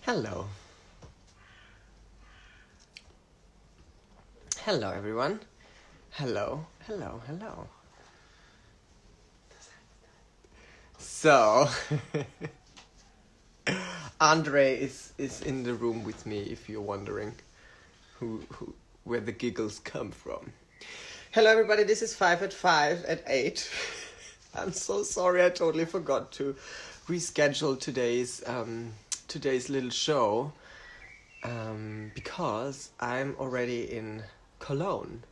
Hello. Hello, everyone. Hello, hello, hello. So, Andre is in the room with me, if you're wondering where the giggles come from. Hello, everybody. This is 5 at 5 at 8. I'm so sorry. I totally forgot to reschedule today's little show because I'm already in Cologne.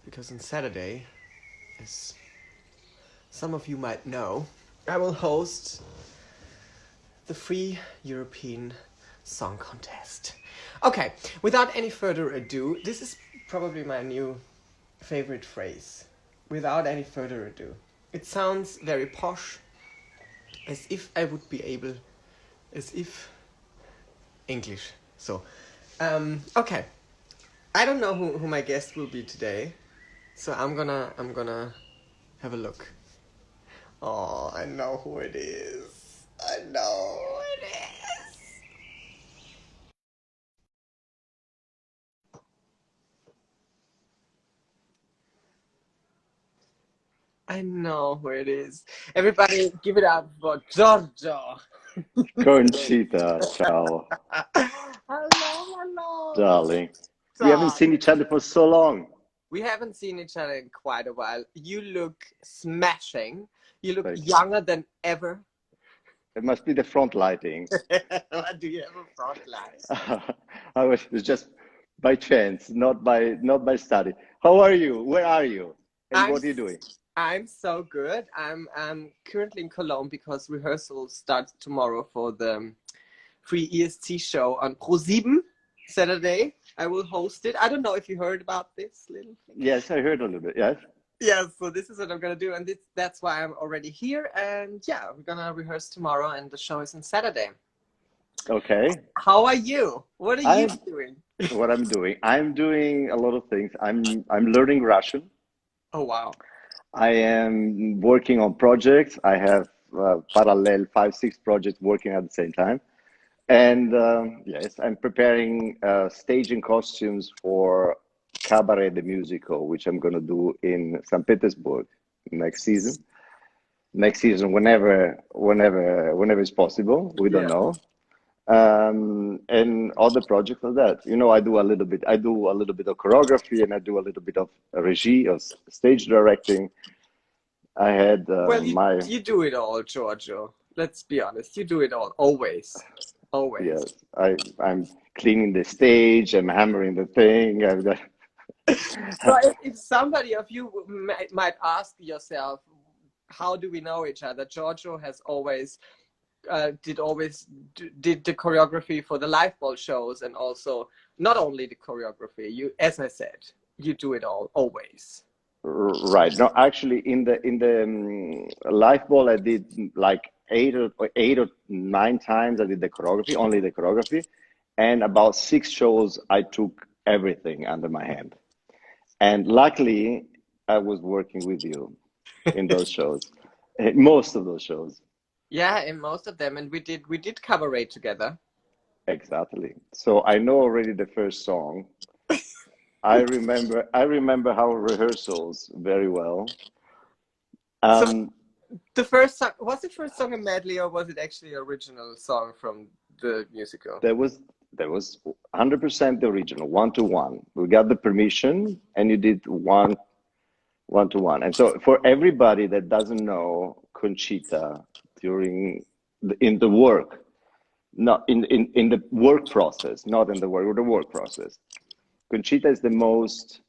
Because on Saturday, as some of you might know, I will host the Free European Song Contest. Okay, without any further ado, this is probably my new favorite phrase. Without any further ado. It sounds very posh, as if I would be able, as if English. So, okay. I don't know who my guest will be today, so I'm gonna have a look. Oh, I know who it is. I know who it is. I know who it is. Everybody, give it up for Giorgio. Conchita, ciao, Hello. darling. We haven't Stop. seen each other for so long. We haven't seen each other in quite a while. You look smashing. You look Thank you. younger than ever. It must be the front lighting. Do you have a front line? It's just by chance, not by study. How are you? Where are you? And I'm what are you doing? I'm so good. I'm currently in Cologne because rehearsal starts tomorrow for the free EST show on Pro7 Saturday. I will host it. I don't know if you heard about this little thing. Yes, I heard a little bit. Yes. Yeah, so this is what I'm gonna do, and that's why I'm already here. And yeah, we're gonna rehearse tomorrow, and the show is on Saturday. Okay. How are you? What are you I'm doing? what I'm doing. I'm doing a lot of things. I'm learning Russian. Oh wow. I am working on projects. I have parallel 5, 6 projects working at the same time. And yes, I'm preparing staging costumes for Cabaret the musical, which I'm going to do in St. Petersburg next season. Next season, whenever it's possible. We don't Yeah. know. And other projects like that. You know, I do a little bit of choreography, and I do a little bit of regie or stage directing. I had Well, my you do it all, Giorgio. Let's be honest. You do it all, always, always. Yes, I'm cleaning the stage. I'm hammering the thing. So if somebody of you might ask yourself, how do we know each other? Giorgio has always did the choreography for the live ball shows, and also not only the choreography. You, as I said, you do it all always. Right. No, actually, in the live ball, I did like 8 or 9 times. I did the choreography, only the choreography, and about 6 shows, I took everything under my hand. And luckily, I was working with you in those shows, most of those shows. Yeah, in most of them, and we did cabaret together. Exactly. So I know already the first song. I remember our rehearsals very well. So Um, the first song was the first song a medley, or was it actually original song from the musical? there was there was 100% the original, 1-to-1. We got the permission, and you did 1-to-1. And so for everybody that doesn't know Conchita during in the work, not in the work process, not in the work process. Conchita is the most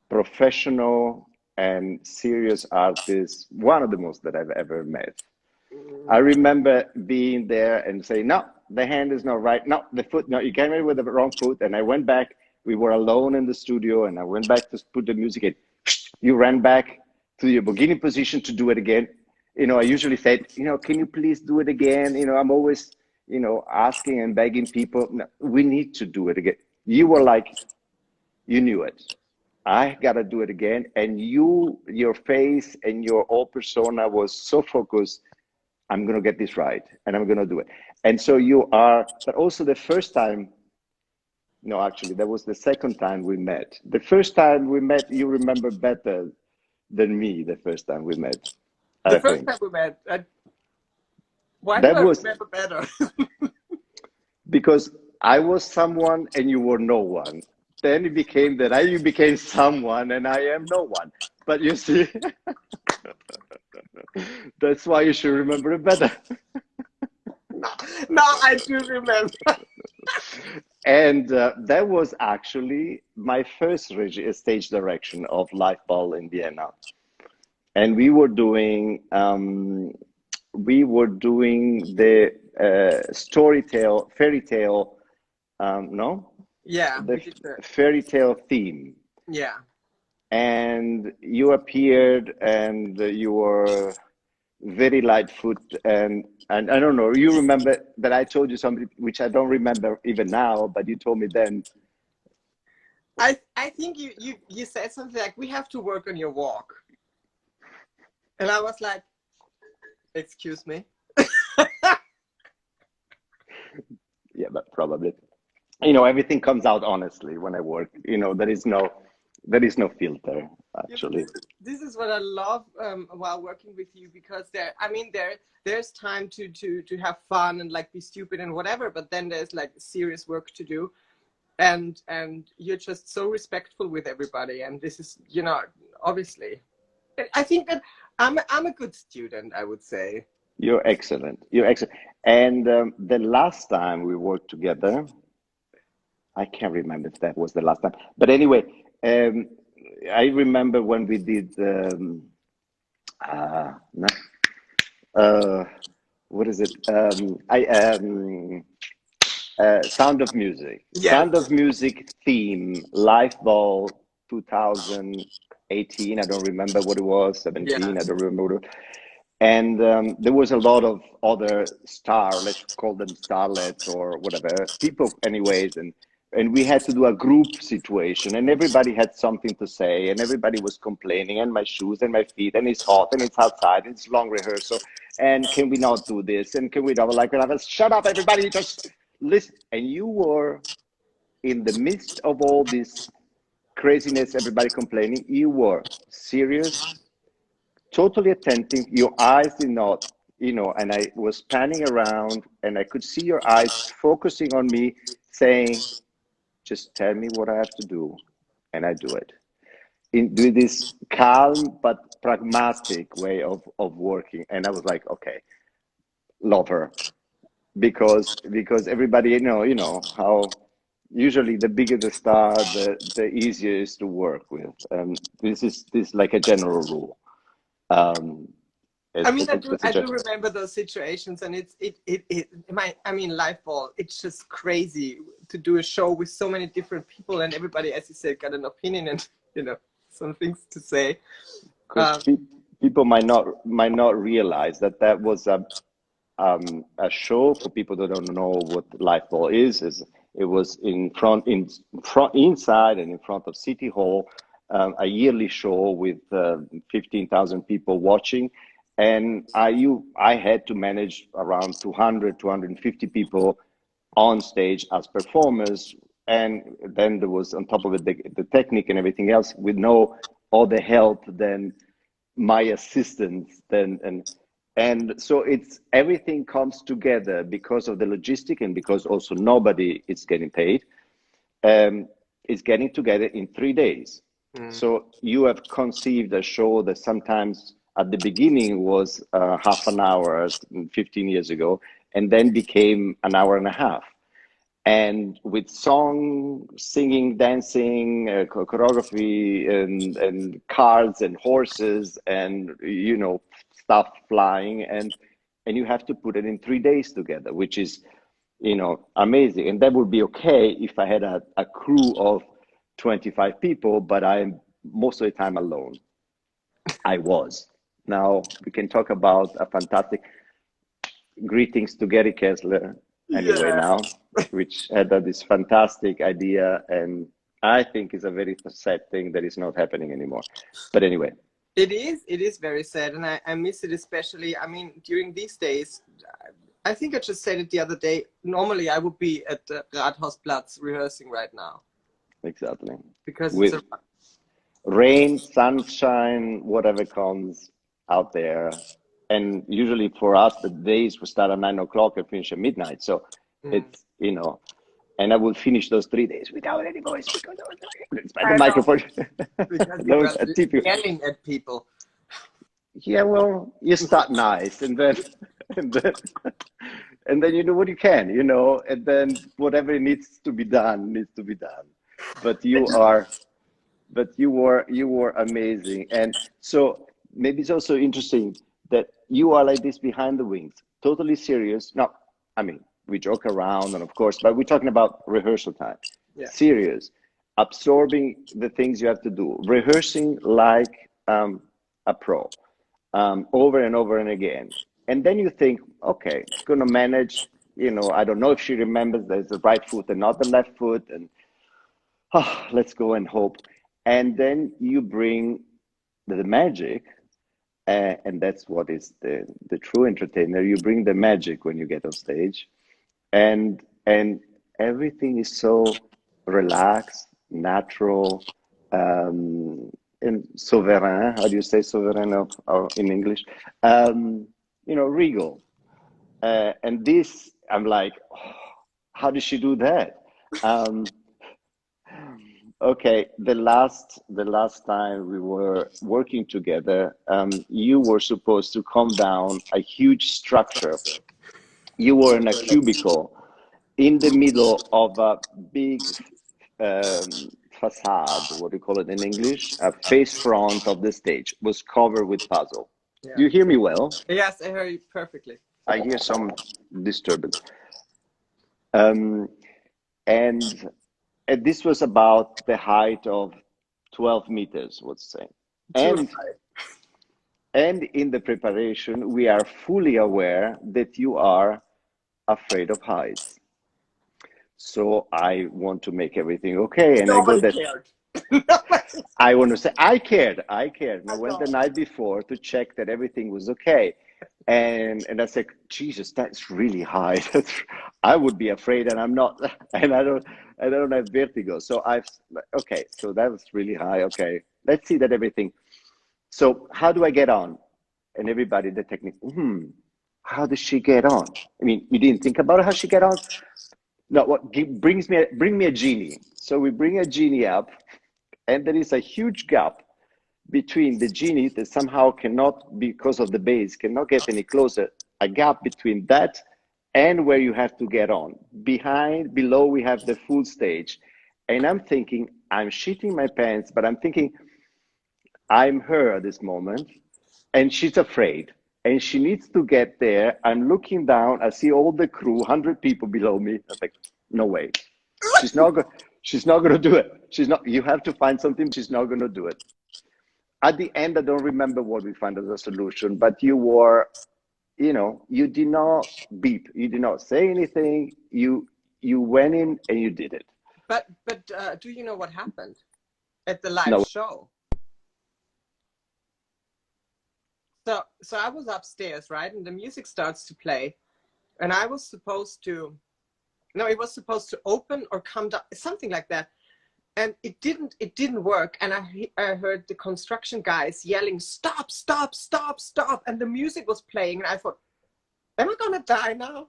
professional and serious artist, one of the most that I've ever met. I Mm. remember being there and saying, no, the hand is not right. No, the foot, no, you came in with the wrong foot. And I went back. We were alone in the studio, and I went back to put the music in. You ran back to your beginning position to do it again. I usually said, can you please do it again? I'm always, asking and begging people, no, we need to do it again. You were like, you knew it. I gotta do it again. And your face and your whole persona was so focused. I'm gonna get this right, and I'm gonna do it. And so you are. But also the first time. No, actually, that was the second time we met. The first time we met, you remember better than me. The first time we met, The I first think time we met, why do that I was remember better? because I was someone and you were no one. Then it became that you became someone and I am no one. But you see, that's why you should remember it better. No, no, I do remember. And that was actually my first stage direction of Life Ball in Vienna. And we were doing the fairy tale, no, Yeah, the we did that. fairy tale theme. Yeah. And you appeared, and you were very lightfoot, and I don't know. You remember that I told you something which I don't remember even now, but you told me then. I think you said something like we have to work on your walk. And I was like, excuse me. Yeah, but probably, everything comes out honestly when I work. There is no filter Yeah, but actually. this is what I love while working with you, because there's time to have fun and like be stupid and whatever, but then there's like serious work to do, and you're just so respectful with everybody, and this is obviously I think that I'm a good student, I would say. You're excellent. You're excellent. And the last time we worked together, I can't remember if that was the last time. But anyway, um, I remember when we did no, uh, what is it? Sound of Music. Yes. Sound of Music theme, Live Ball 2018. I don't remember what it was, Yeah. 17. I don't remember what it was. And there was a lot of other let's call them starlets or whatever, people, anyways. And we had to do a group situation, and everybody had something to say, and everybody was complaining, and my shoes and my feet, and it's hot, and it's outside, and it's long rehearsal, and can we not do this, and can we not, like, and I was, shut up, everybody, just listen. And you were in the midst of all this craziness, everybody complaining, you were serious, totally attentive. Your eyes did not, and I was panning around and I could see your eyes focusing on me, saying, just tell me what I have to do, and I do it. With this calm but pragmatic way of working. And I was like, okay, love her. Because everybody, how usually the bigger the star, the easier it is to work with. This is like a general rule. Um, I It's mean, it's a, it's a I do just remember those situations, and I mean, live ball. It's just crazy to do a show with so many different people, and everybody, as you said, got an opinion and some things to say. because Um, people might not realize that was a show for people that don't know what live ball is. It was in front inside and in front of City Hall, a yearly show with 15,000 people watching, and I had to manage around 250 people on stage as performers. And then there was, on top of it, the technique and everything else, with no other help than my assistants. And so it's everything comes together because of the logistic, and because also nobody is getting paid. um, is getting together in 3 days. mm. So you have conceived a show that sometimes at the beginning was half an hour, 15 years ago, and then became an hour and a half. And with song, singing, dancing, choreography, and cards and horses, and stuff flying, and you have to put it in 3 days together, which is amazing. And that would be okay if I had a crew of 25 people, but I'm most of the time alone. I was. Now we can talk about a fantastic greetings to Gary Kessler anyway Yeah. now, which had this fantastic idea, and I think it's a very sad thing that is not happening anymore. But anyway, It is very sad, and I miss it especially. I mean, during these days, I think I just said it the other day. Normally, I would be at the Rathausplatz rehearsing right now exactly. because it's With a rain, sunshine, whatever comes out there. And usually for us, the days will start at 9 o'clock and finish at midnight. So mm, it's, and I will finish those 3 days without any voice because I was it's by the I know microphone. because you Those were are typical. yelling at people. Yeah, well, you start nice and then, and then, and then you do what you can, and then whatever needs to be done needs to be done. But you were amazing. And so maybe it's also interesting that you are like this behind the wings, totally serious. No, I mean, we joke around and of course, but we're talking about rehearsal time. Yeah. Serious, absorbing the things you have to do, rehearsing like a pro, over and over and again. And then you think, okay, gonna manage, I don't know if she remembers there's the right foot and not the left foot, and let's go and hope. And then you bring the magic, and that's what is the true entertainer. You bring the magic when you get on stage, and everything is so relaxed, natural, and sovereign. How do you say sovereign in English? Regal. And this, I'm like, oh, how did she do that? Um, Okay, the last time we were working together, you were supposed to come down a huge structure. You were in a cubicle in the middle of a big facade. What do you call it in English? A face front of the stage was covered with puzzle. Yeah. Do you hear me well? Yes, I hear you perfectly. I hear some disturbance. Um, and and this was about the height of 12 meters, let's say. Too And high. and in the preparation, we are fully aware that you are afraid of heights. So I want to make everything okay, and I go Nobody that cared. Nobody. I want to say I cared, and I I went the know. night before to check that everything was okay, and I said, Jesus, that's really high. I would be afraid, and I'm not, and I don't have vertigo. So okay, so that was really high. Okay, let's see that everything. So how do I get on? And everybody, the technique, how does she get on? I mean, you didn't think about how she get on? No, bring me a genie. So we bring a genie up, and there is a huge gap between the genie that somehow cannot, because of the base, cannot get any closer, a gap between that and where you have to get on. Below, we have the full stage. And I'm thinking, I'm shitting my pants, but I'm thinking, I'm her at this moment, and she's afraid. And she needs to get there. I'm looking down, I see all the crew, 100 people below me. I was like, no way. She's not going to do it. She's not, you have to find something, she's not going to do it. At the end, I don't remember what we found as a solution, but you did not beep, you did not say anything. You went in and you did it. But do you know what happened at the live No, show? So I was upstairs, right, and the music starts to play, and I was supposed to. No, it was supposed to open or come down, something like that. And it didn't work, and I heard the construction guys yelling, stop, stop, stop, stop, and the music was playing, and I thought, am I gonna die now?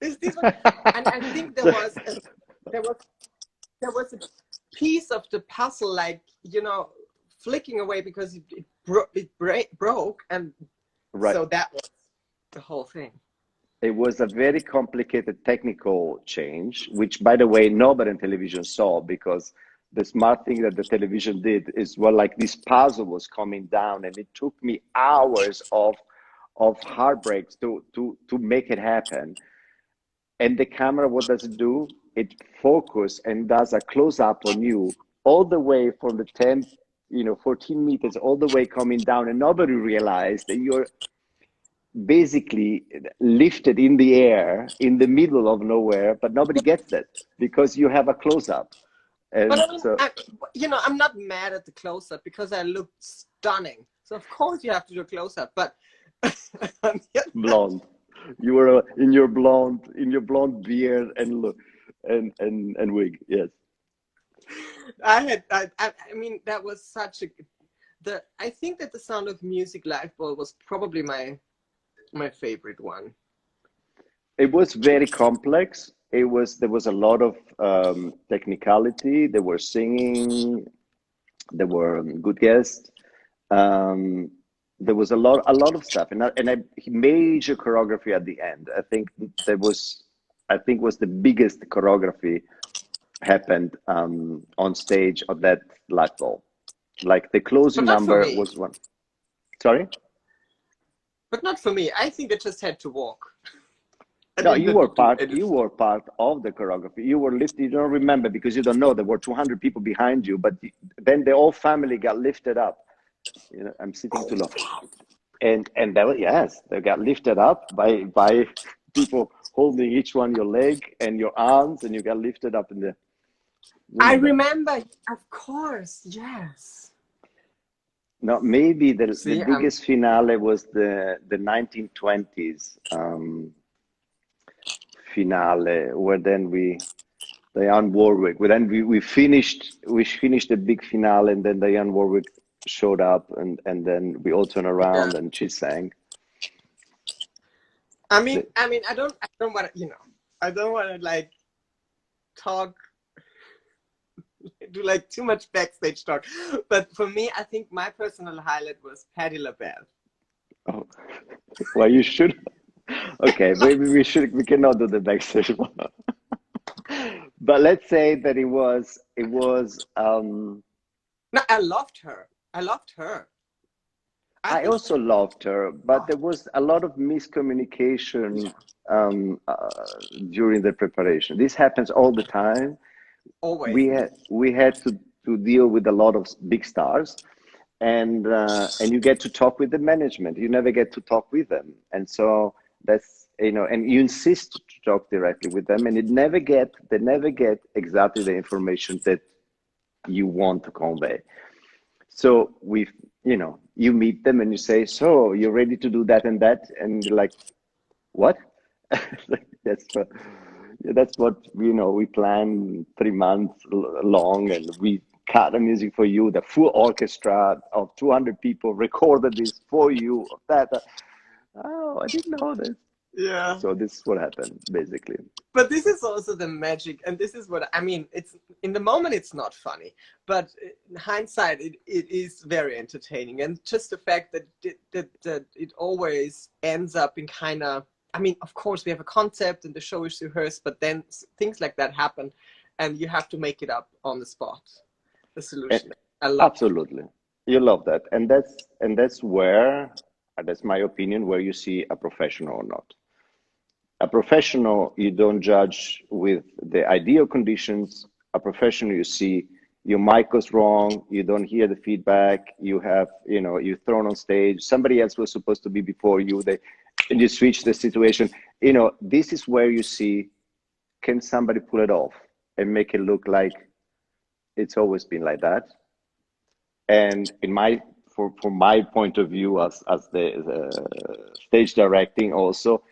Is this what? And I think there so, was there was there was a piece of the puzzle, like, flicking away because it broke, and right. so that was the whole thing. It was a very complicated technical change, which, by the way, nobody in television saw, because the smart thing that the television did is, well, like this puzzle was coming down, and it took me hours of heartbreaks to make it happen. And the camera, what does it do? It focus and does a close up on you all the way from the 10, 14 meters, all the way coming down, and nobody realized that you're basically lifted in the air in the middle of nowhere, but nobody gets that because you have a close up. But And I mean, so I'm not mad at the close-up because I look stunning. So of course you have to do a close-up. But on the other hand, blonde, you were in your blonde beard and look and wig. Yes. I mean, that was such a I think that the Sound of Music live ball was probably my favorite one. It was very complex. There was a lot of technicality. They were singing. There were good guests. Um, there was a lot of stuff, and a major choreography at the end. I think was the biggest choreography happened on stage of that light ball. Like the But closing not for number me. was one. Sorry? But not for me. I think I just had to walk. I No, did you not were do part. You anything. were part of the choreography. You were lifted. You don't remember because you don't know. There were 200 people behind you, but then the whole family got lifted up. I'm sitting too low, and that was, yes, they got lifted up by people holding each one your leg and your arms, and you got lifted up in the. I Remember? remember, of course, yes. No, maybe the See, I'm. biggest finale was the 1920s finale, where then Diane Warwick. Well, then we finished the big finale, and then Diane Warwick showed up, and then we all turned Yeah. around and she sang. The, I don't want to, I don't want to like talk, do like too much backstage talk. But for me, I think my personal highlight was Patti LaBelle. oh, well, you should. Okay, maybe we cannot do the backstage one. But let's say that it was. No, I loved her. I loved her. I I think. also loved her, but Oh, there was a lot of miscommunication yeah, during the preparation. This happens all the time. always. We had to deal with a lot of big stars, and you get to talk with the management. You never get to talk with them, and so and you insist to talk directly with them, and they never get exactly the information that you want to convey. So you meet them and you say, so you're ready to do that and that, and they're like, what? that's what, that's what we plan 3 months long, and we cut the music for you. The full orchestra of 200 people recorded this for you. That. Oh, I didn't know this. Yeah. So this is what happened basically. But this is also the magic, and this is what I mean. It's in the moment, it's not funny, but in hindsight, it is very entertaining. And just the fact that it always ends up in kind of. I mean, of course, we have a concept and the show is rehearsed, but then things like that happen, and you have to make it up on the spot. The And solution. I love that. absolutely, you love that, and that's where that's my opinion, where you see a professional or not. A professional, you don't judge with the ideal conditions. A professional, you see your mic goes wrong, you don't hear the feedback, you're thrown on stage, somebody else was supposed to be before you, and you switch the situation. This is where you see, can somebody pull it off and make it look like it's always been like that? And from my point of view, as the stage directing also,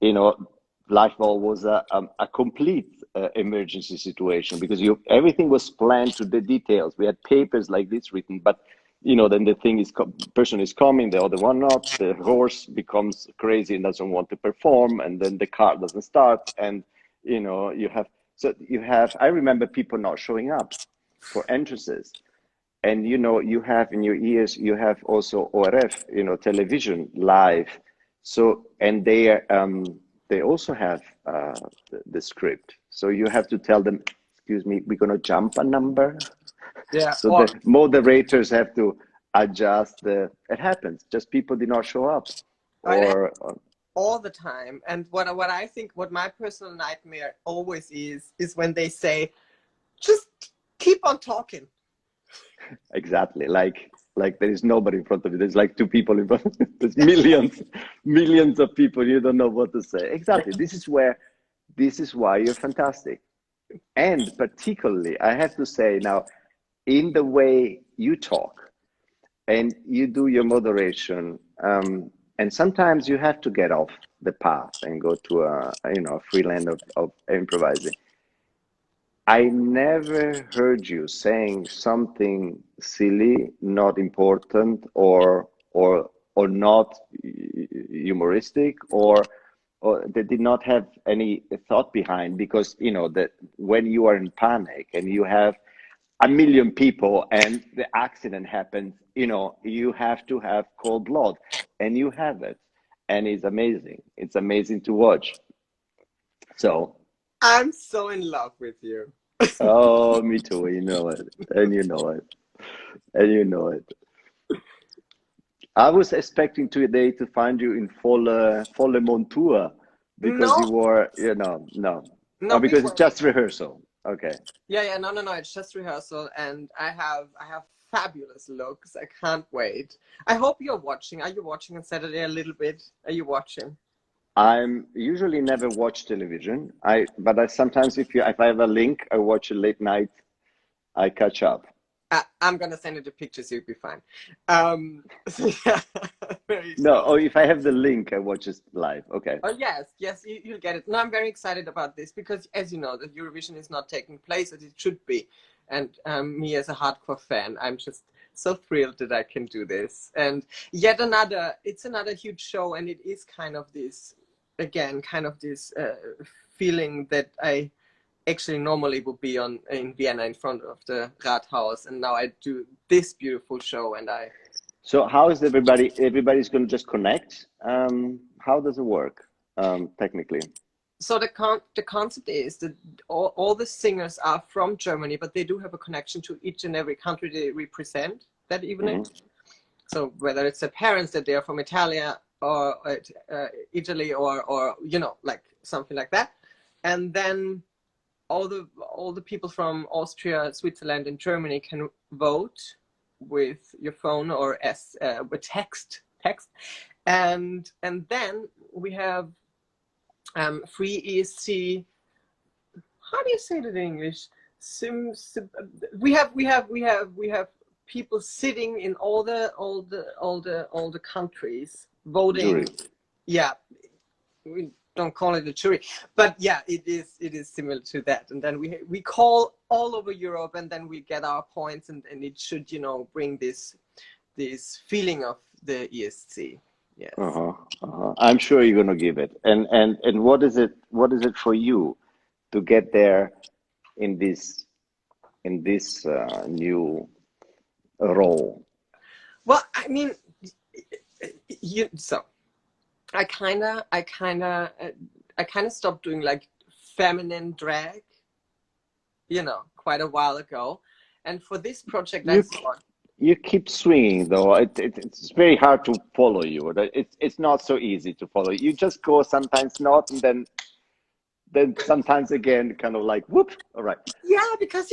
you know, Lifeball was a complete emergency situation, because everything was planned to the details. We had papers like this written, but then the thing is, person is coming, the other one not. The horse becomes crazy and doesn't want to perform, and then the car doesn't start, and you have. I remember people not showing up for entrances, and you have in your ears, you have also ORF, television live. So, and they also have the script, so you have to tell them, excuse me, we're going to jump a number. Yeah. So the moderators have to adjust. It happens, just people did not show up, It happens or all the time. And what I think, what my personal nightmare always is when they say, just keep on talking. exactly, like there is nobody in front of you, there's like two people in front of you. There's millions of people, you don't know what to say. Exactly. This is why you're fantastic. And particularly, I have to say now, in the way you talk and you do your moderation, and sometimes you have to get off the path and go to a free land of improvising. I never heard you saying something silly, not important, or not humoristic, or they did not have any thought behind. Because that when you are in panic and you have a million people and the accident happens, you have to have cold blood, and you have it, and it's amazing. It's amazing to watch. So. I'm so in love with you. Oh, me too. You know it, and you know it, and you know it. I was expecting today to find you in volle Montur because No, you were, no. Oh, no, we because it's were. just rehearsal. Okay. Yeah, yeah, no, no, no. It's just rehearsal, and I have fabulous looks. I can't wait. I hope you're watching. Are you watching on Saturday a little bit? Are you watching? I'm usually never watch television. But I sometimes, if I have a link, I watch it late night. I catch up. I'm gonna send you the pictures. You'll be fine. So yeah, very No, excited. or if I have the link, I watch it live. Okay. Oh yes, yes, you'll get it. No, I'm very excited about this because, as you know, the Eurovision is not taking place as it should be, and me as a hardcore fan, I'm just so thrilled that I can do this. And yet another, it's another huge show, and it is kind of this, again, kind of this feeling that I actually normally would be on in Vienna in front of the Rathaus, and now I do this beautiful show, and I. So how is everybody? Everybody's going to just connect. How does it work, technically? So the concept is that all the singers are from Germany, but they do have a connection to each and every country they represent that evening. Hmm. So whether it's the parents that they are from Italia or Italy or like something like that, and then all the people from Austria, Switzerland, and Germany can vote with your phone or as with text, and then we have free ESC. How do you say it in English? We have people sitting in all the countries Jury. voting. Yeah, we don't call it a jury, but yeah, it is similar to that. And then we call all over Europe, and then we get our points, and it should bring this feeling of the ESC. Yes. Uh-huh. Uh-huh. I'm sure you're going to give it. And what is it? What is it for you to get there in this new role? Well, I mean, so I kind of stopped doing like feminine drag, quite a while ago. And for this project, I You thought, you keep swinging though. It's very hard to follow you. It's not so easy to follow. You just go sometimes not, and then sometimes again, kind of like whoop. All right. yeah, because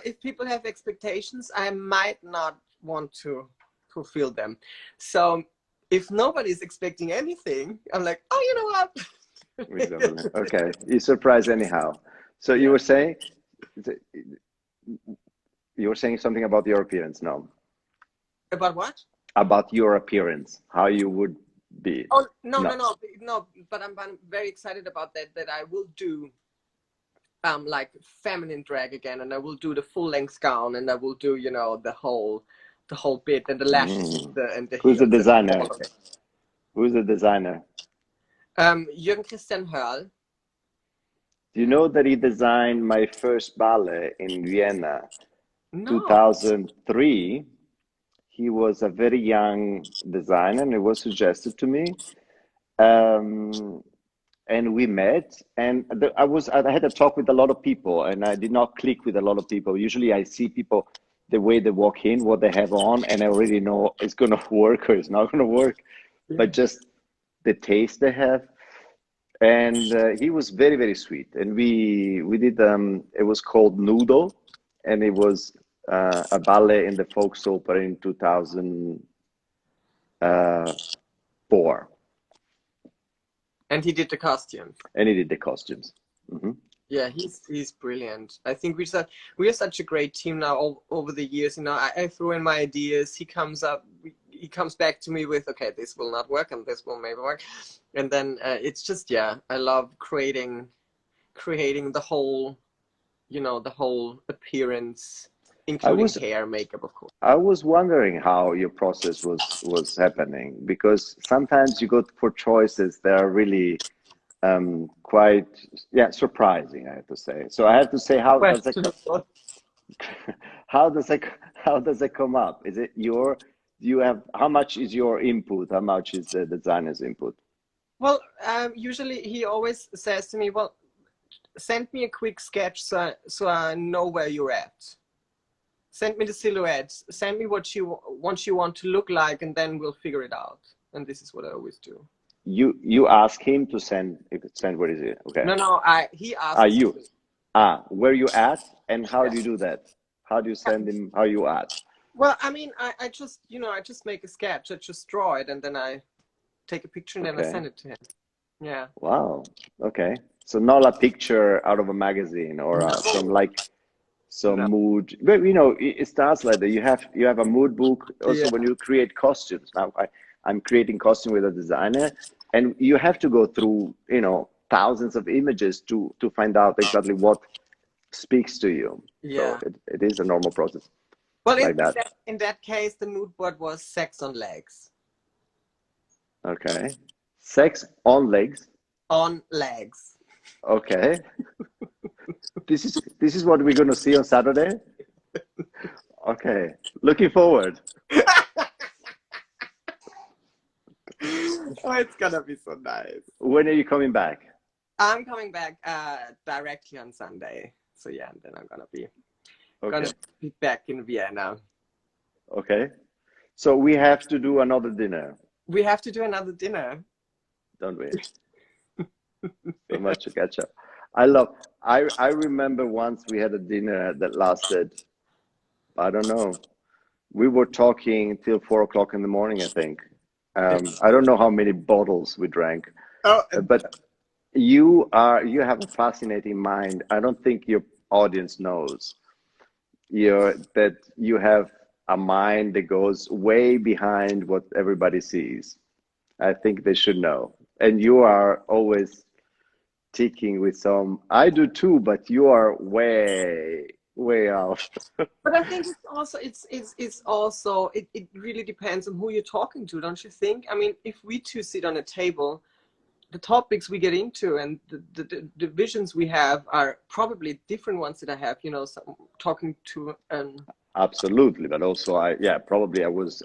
if people have expectations, I might not want to fulfill them. So if nobody's expecting anything, I'm like, oh, you know Exactly. what? Okay. You surprise anyhow. So you Yeah. were saying something about your appearance now. About what? About your appearance, how you would be. Oh, no, no, No. no, no. But I'm very excited about that I will do like feminine drag again, and I will do the full length gown, and I will do the whole bit, and the lashes, Mm. and the Who's the heels, and all designer? of it. Who's the designer? Jürgen Christian Hörl. Do you know that he designed my first ballet in Vienna, No. 2003? He was a very young designer, and it was suggested to me. Um, and we met, and I had a talk with a lot of people, and I did not click with a lot of people. Usually I see people the way they walk in, what they have on, and I already know it's going to work or it's not going to work, Yeah. but just the taste they have. And he was very, very sweet, and we did it was called Noodle, and it was a ballet in the Volksopera in 2004. And he did the costumes. And he did the costumes. Hmm. Yeah, he's brilliant. I think we are such a great team now over the years. You know, I throw in my ideas. He comes back to me with, okay, this will not work and this will maybe work, and then it's just, yeah, I love creating the whole, you know, the whole appearance, I including was hair, makeup, of course. I was wondering how your process was happening, because sometimes you go for choices that are really quite, yeah, surprising, I have to say. So I have to say, Question. how does it how does it come up? Is it your, you have, how much is your input? How much is the designer's input? Well, usually he always says to me, well, send me a quick sketch so I know where you're at. Send me the silhouettes. Send me what you want to look like, and then we'll figure it out. And this is what I always do. You ask him to send, what is it? Okay. No, he Ah, asks you. me. Where you at, and how Yeah. do you do that? How do you send him, how you at? Well, I mean, I just, you know, I just make a sketch. I just draw it, and then I take a picture, and then I Okay. send it to him. Yeah. Wow. Okay. So not a picture out of a magazine or some No. like some No. mood, but you know, it starts like that. You have a mood book also Yeah. when you create costumes. Now I'm creating costume with a designer, and you have to go through, you know, thousands of images to find out exactly what speaks to you. So Yeah. it is a normal process Well, like that. in that case, the mood board was sex on legs. Okay. Sex on legs. On legs. Okay. This is what we're gonna see on Saturday. Okay. Looking forward. Oh, it's gonna be so nice. When are you coming back? I'm coming back directly on Sunday. So yeah, and then I'm gonna Okay. be back in Vienna. Okay. So we have to do another dinner, We have to do another dinner. don't we? So much to catch up. I love, I remember once we had a dinner that lasted, I don't know, we were talking till 4 o'clock in the morning, I think. I don't know how many bottles we drank, Oh, but you have a fascinating mind. I don't think your audience knows that you have a mind that goes way behind what everybody sees. I think they should know. And you are always ticking with some, I do too, but you are way, way out. but I think it's also it really depends on who you're talking to, don't you think? I mean, if we two sit on a table, the topics we get into and the visions we have are probably different ones that I have. You know, talking to Absolutely. But also yeah, probably I was,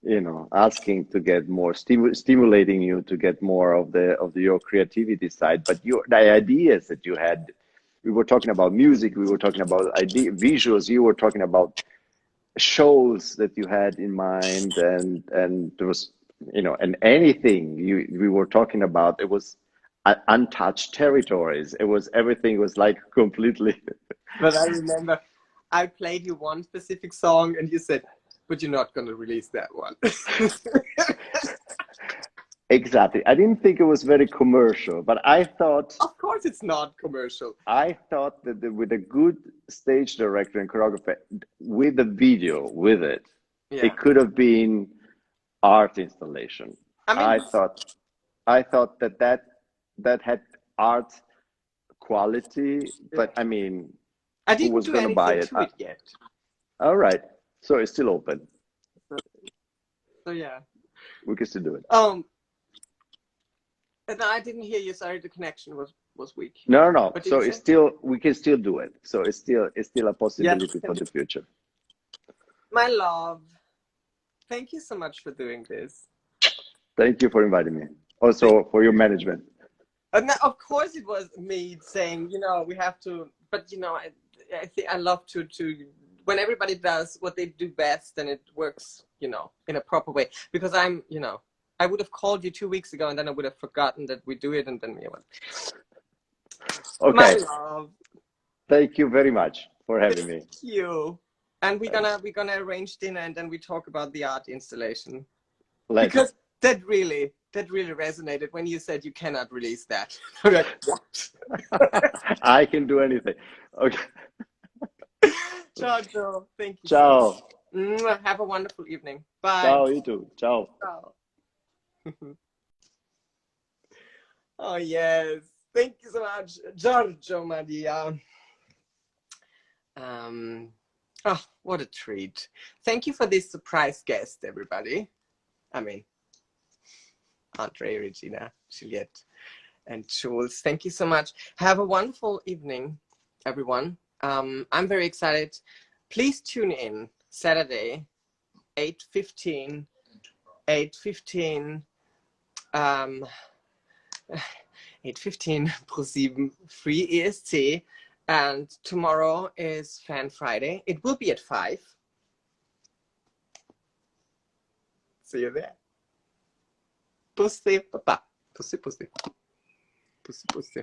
you know, asking to get more stimulating you to get more of your creativity side. But the ideas that you had, we were talking about music, we were talking about visuals, you were talking about shows that you had in mind, and there was, you know, and anything we were talking about, it was untouched territories. It was, everything was like completely. But I remember I played you one specific song and you said, but you're not going to release that one. Exactly. I didn't think it was very commercial, but Of course it's not commercial. I thought that with a good stage director and choreographer, with the video with it, Yeah. it could have been art installation. I mean, I thought that had art quality, yeah. but I mean, I who didn't was do going to buy anything it? to it yet. All right, so it's still open. So yeah. We can still do it. And I didn't hear you. Sorry, the connection was weak. No, no, no. What did So you it's say? still, we can still do it. So it's still a Yeah. possibility for the future. My love, thank you so much for doing this. Thank you for inviting me. Also for your management. And of course, it was me saying, you know, we have to. But you know, I think I love to when everybody does what they do best, and it works, you know, in a proper way. Because I'm, you know, I would have called you 2 weeks ago, and then I would have forgotten that we do it, and then we went. My Okay. love. Thank you very much for having me. Thank you. And we're gonna arrange dinner, and then we talk about the art installation. Let's. Because that really, that really resonated when you said you cannot release that. I'm like, what? I can do anything. Okay. Giorgio, thank you so much. Ciao. Have a wonderful evening. Bye. Ciao, you too. Ciao. Ciao. Oh, yes. Thank you so much, Giorgio Madia. Oh, what a treat. Thank you for this surprise guest, everybody. I mean, Andre, Regina, Juliette, and Jules. Thank you so much. Have a wonderful evening, everyone. I'm very excited. Please tune in Saturday, 8:15, 8:15, um, 8:15 +7 free ESC. And tomorrow is Fan Friday. It will be at 5. See you there. Pussy, papa. Pussy, pussy. Pussy, pussy.